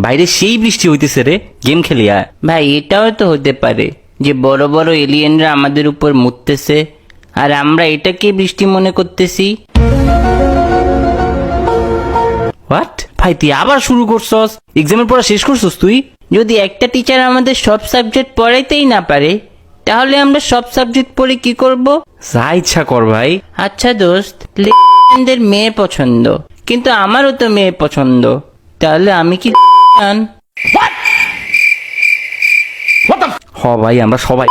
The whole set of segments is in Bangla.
বাইরে সেই বৃষ্টি হইতেছে রে, গেম খেলিয়া। ভাই এটাও তো হতে পারে যে বড় বড় এলিয়েনরা আমাদের উপর মুততেছে আর আমরা এটাকে বৃষ্টি মনে করতেছি। হোয়াট ভাই, তুই আবার শুরু করছস? এক্সামের পড়া শেষ করছস তুই? যদি একটা টিচার আমাদের সব সাবজেক্ট পড়াইতেই না পারে, তাহলে আমরা সব সাবজেক্ট পড়ে কি করব? যা ইচ্ছা কর ভাই। আচ্ছা দোস্ত, লেনদের মেয়ে পছন্দ, কিন্তু আমারও তো মেয়ে পছন্দ, তাহলে আমি কি হ ভাই, আমরা সবাই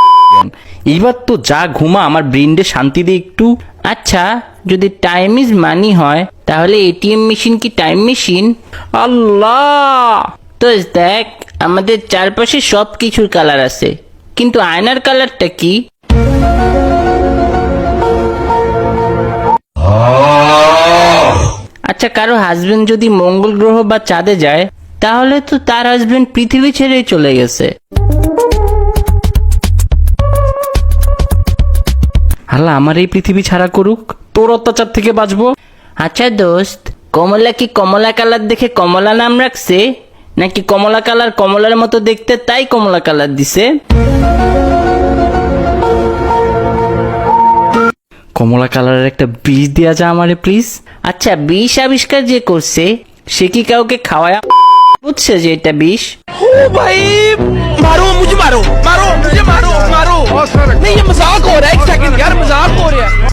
এইবার তো যা ঘুমা, আমার ব্রেনডে শান্তি দে একটু। আচ্ছা, যদি টাইম ইজ মানি হয়, তাহলে এটিএম মেশিন কি টাইম মেশিন? আল্লাহ, তো দেখ, আমাদের চারপাশে সব কিছুর কালার আছে, কিন্তু আয়নার কালারটা কি? আচ্ছা, কারো হাজবেন্ড যদি মঙ্গল গ্রহ বা চাঁদে যায়, তাহলে তো তার হাজবেন্ড পৃথিবী ছেড়েই চলে গেছে। আল্লাহ আমার এই পৃথিবী ছাড়া করুক, তোর অত্যাচার থেকে বাঁচবো। আচ্ছা দোস্ত, কমলা কি কমলা কালার দেখে কমলা নাম রাখছে, নাকি কমলা কালার কমলার মতো দেখতে তাই কমলা কালার দিছে? কমলা কালারের একটা বিষ দেয়া যা আমারে প্লিজ। আচ্ছা, বিষ আবিষ্কার যে করছে, সে কি কাউকে খাওয়ায় বুঝছে যে এটা বিষ? ओ भाई मारो मुझे, मारो मारो मुझे, मारो मारो नहीं, ये मजाक हो रहा है। एक सेकंड यार, मजाक हो रहा है।